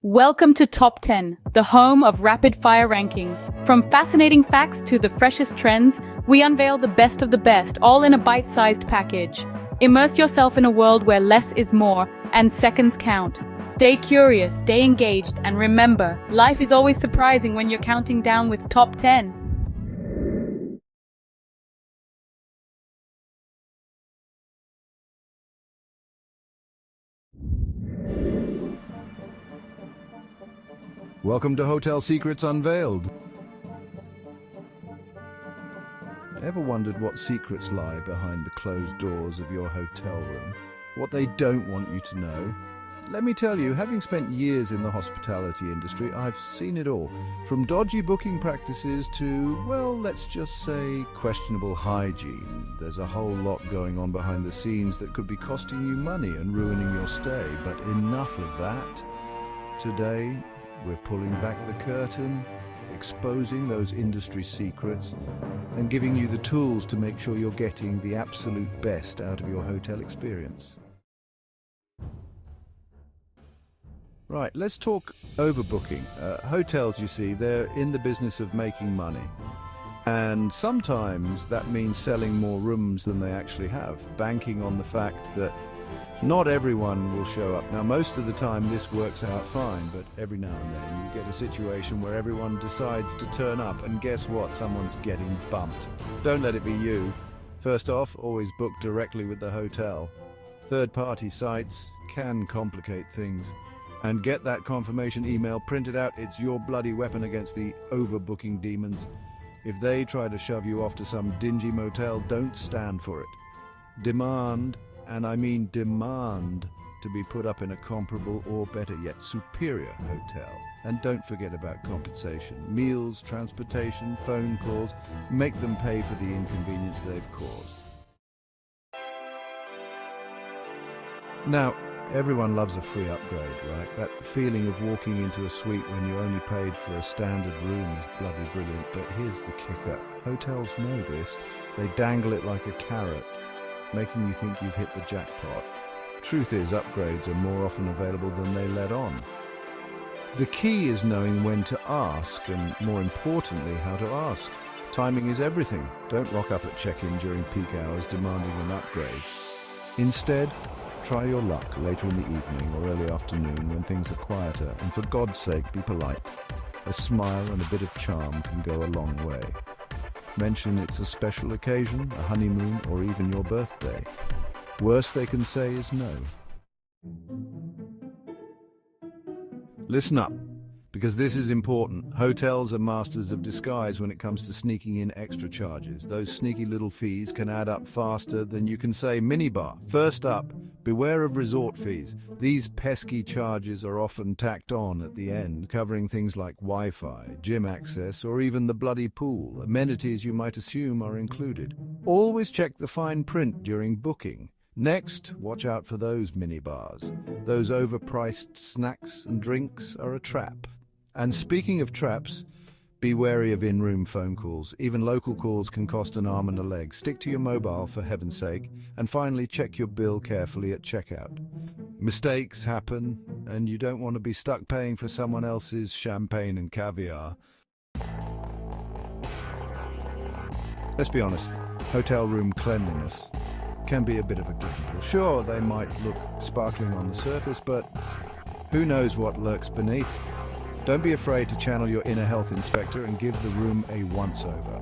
Welcome to Top 10, the home of rapid-fire rankings. From fascinating facts to the freshest trends, we unveil the best of the best, all in a bite-sized package. Immerse yourself in a world where less is more, and seconds count. Stay curious, stay engaged, and remember, life is always surprising when you're counting down with Top 10. Welcome to Hotel Secrets Unveiled. Ever wondered what secrets lie behind the closed doors of your hotel room? What they don't want you to know? Let me tell you, having spent years in the hospitality industry, I've seen it all. From dodgy booking practices to, well, let's just say, questionable hygiene. There's a whole lot going on behind the scenes that could be costing you money and ruining your stay. But enough of that. Today, we're pulling back the curtain, exposing those industry secrets, and giving you the tools to make sure you're getting the absolute best out of your hotel experience. Right, let's talk overbooking. Hotels, you see, they're in the business of making money. And sometimes that means selling more rooms than they actually have, banking on the fact that not everyone will show up. Now, most of the time this works out fine, but every now and then you get a situation where everyone decides to turn up, and guess what? Someone's getting bumped. Don't let it be you. First off, always book directly with the hotel. Third-party sites can complicate things. And get that confirmation email printed out. It's your bloody weapon against the overbooking demons. If they try to shove you off to some dingy motel, don't stand for it. Demand, and I mean demand, to be put up in a comparable or better yet superior hotel. And don't forget about compensation. Meals, transportation, phone calls. Make them pay for the inconvenience they've caused. Now, everyone loves a free upgrade, right? That feeling of walking into a suite when you only paid for a standard room is bloody brilliant. But here's the kicker. Hotels know this. They dangle it like a carrot, making you think you've hit the jackpot. Truth is, upgrades are more often available than they let on. The key is knowing when to ask, and more importantly, how to ask. Timing is everything. Don't rock up at check-in during peak hours demanding an upgrade. Instead, try your luck later in the evening or early afternoon when things are quieter, and for God's sake, be polite. A smile and a bit of charm can go a long way. Mention it's a special occasion, a honeymoon, or even your birthday. Worst they can say is no. Listen up, because this is important. Hotels are masters of disguise when it comes to sneaking in extra charges. Those sneaky little fees can add up faster than you can say minibar. First up, beware of resort fees. These pesky charges are often tacked on at the end, covering things like Wi-Fi, gym access, or even the bloody pool. Amenities you might assume are included. Always check the fine print during booking. Next, watch out for those minibars. Those overpriced snacks and drinks are a trap. And speaking of traps, be wary of in-room phone calls. Even local calls can cost an arm and a leg. Stick to your mobile, for heaven's sake. And finally, check your bill carefully at checkout. Mistakes happen, and you don't want to be stuck paying for someone else's champagne and caviar. Let's be honest, hotel room cleanliness can be a bit of a gamble. Sure, they might look sparkling on the surface, but who knows what lurks beneath? Don't be afraid to channel your inner health inspector and give the room a once-over.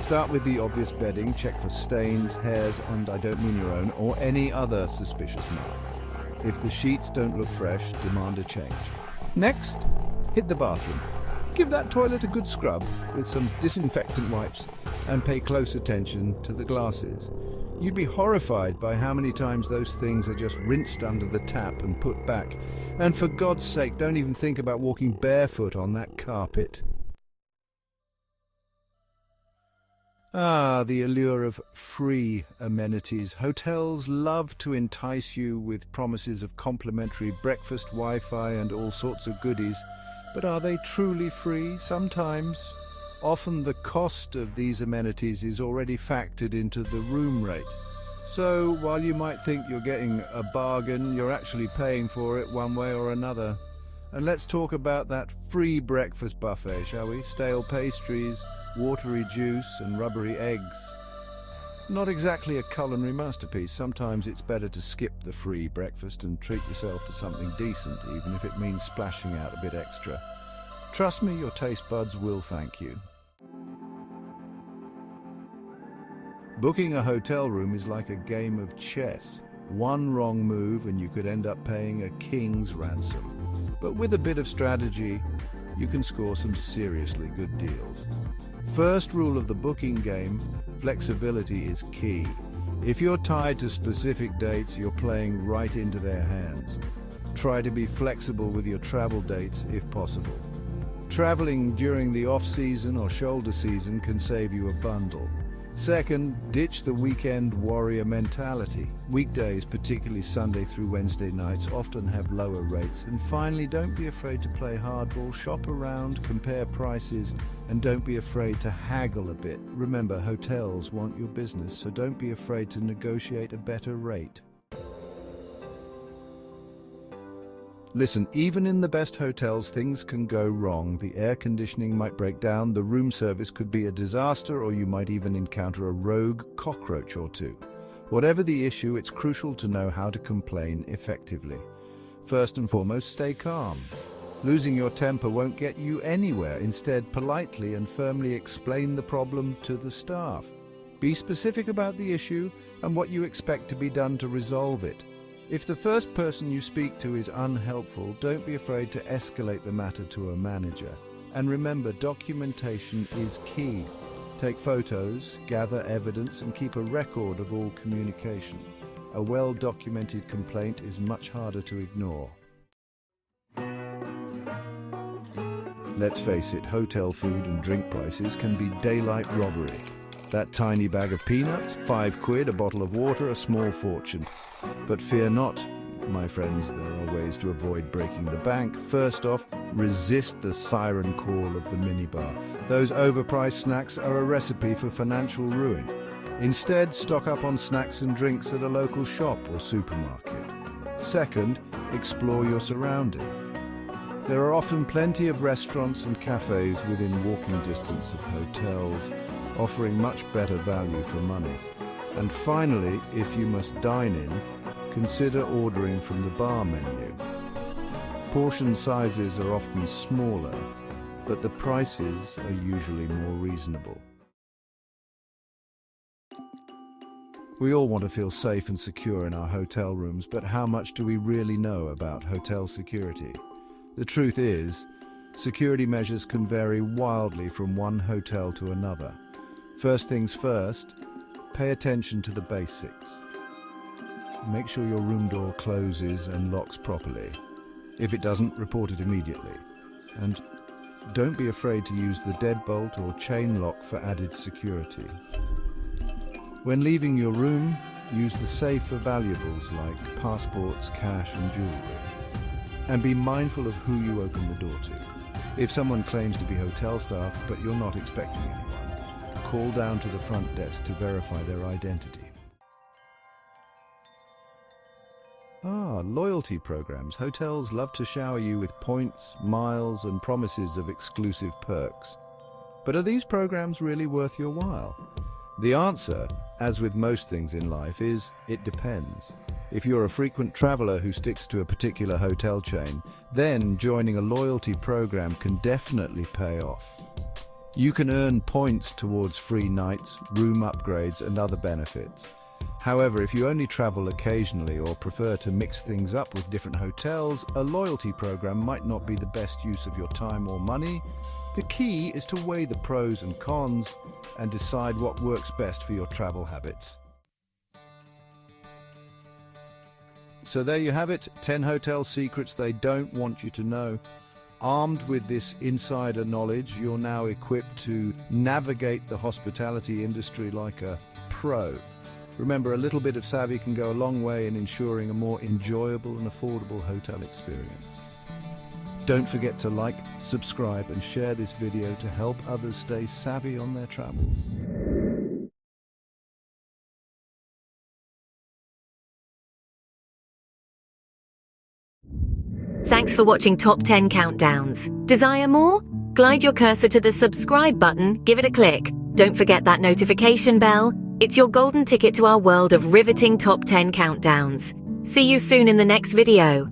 Start with the obvious bedding, check for stains, hairs, and I don't mean your own, or any other suspicious marks. If the sheets don't look fresh, demand a change. Next, hit the bathroom. Give that toilet a good scrub with some disinfectant wipes and pay close attention to the glasses. You'd be horrified by how many times those things are just rinsed under the tap and put back. And for God's sake, don't even think about walking barefoot on that carpet. Ah, the allure of free amenities. Hotels love to entice you with promises of complimentary breakfast, Wi-Fi, and all sorts of goodies. But are they truly free? Sometimes. Often the cost of these amenities is already factored into the room rate. So while you might think you're getting a bargain, you're actually paying for it one way or another. And let's talk about that free breakfast buffet, shall we? Stale pastries, watery juice, and rubbery eggs. Not exactly a culinary masterpiece. Sometimes it's better to skip the free breakfast and treat yourself to something decent, even if it means splashing out a bit extra. Trust me, your taste buds will thank you. Booking a hotel room is like a game of chess. One wrong move and you could end up paying a king's ransom. But with a bit of strategy, you can score some seriously good deals. First rule of the booking game, flexibility is key. If you're tied to specific dates, you're playing right into their hands. Try to be flexible with your travel dates if possible. Traveling during the off-season or shoulder season can save you a bundle. Second, ditch the weekend warrior mentality. Weekdays, particularly Sunday through Wednesday nights, often have lower rates. And finally, don't be afraid to play hardball. Shop around, compare prices, and don't be afraid to haggle a bit. Remember, hotels want your business, so don't be afraid to negotiate a better rate. Listen, even in the best hotels, things can go wrong. The air conditioning might break down, the room service could be a disaster, or you might even encounter a rogue cockroach or two. Whatever the issue, it's crucial to know how to complain effectively. First and foremost, stay calm. Losing your temper won't get you anywhere. Instead, politely and firmly explain the problem to the staff. Be specific about the issue and what you expect to be done to resolve it. If the first person you speak to is unhelpful, don't be afraid to escalate the matter to a manager. And remember, documentation is key. Take photos, gather evidence, and keep a record of all communication. A well-documented complaint is much harder to ignore. Let's face it, hotel food and drink prices can be daylight robbery. That tiny bag of peanuts, £5, a bottle of water, a small fortune. But fear not, my friends, there are ways to avoid breaking the bank. First off, resist the siren call of the minibar. Those overpriced snacks are a recipe for financial ruin. Instead, stock up on snacks and drinks at a local shop or supermarket. Second, explore your surroundings. There are often plenty of restaurants and cafes within walking distance of hotels, offering much better value for money. And finally, if you must dine in, consider ordering from the bar menu. Portion sizes are often smaller, but the prices are usually more reasonable. We all want to feel safe and secure in our hotel rooms, but how much do we really know about hotel security? The truth is, security measures can vary wildly from one hotel to another. First things first, pay attention to the basics. Make sure your room door closes and locks properly. If it doesn't, report it immediately. And don't be afraid to use the deadbolt or chain lock for added security. When leaving your room, use the safe for valuables like passports, cash and jewelry. And be mindful of who you open the door to. If someone claims to be hotel staff but you're not expecting anyone, call down to the front desk to verify their identity. Loyalty programs. Hotels love to shower you with points, miles, and promises of exclusive perks. But are these programs really worth your while? The answer, as with most things in life, is it depends. If you're a frequent traveler who sticks to a particular hotel chain, then joining a loyalty program can definitely pay off. You can earn points towards free nights, room upgrades, and other benefits. However, if you only travel occasionally or prefer to mix things up with different hotels, a loyalty program might not be the best use of your time or money. The key is to weigh the pros and cons and decide what works best for your travel habits. So there you have it, 10 hotel secrets they don't want you to know. Armed with this insider knowledge, you're now equipped to navigate the hospitality industry like a pro. Remember, a little bit of savvy can go a long way in ensuring a more enjoyable and affordable hotel experience. Don't forget to like, subscribe, and share this video to help others stay savvy on their travels. Thanks for watching Top 10 Countdowns. Desire more? Glide your cursor to the subscribe button, give it a click. Don't forget that notification bell. It's your golden ticket to our world of riveting Top 10 Countdowns. See you soon in the next video.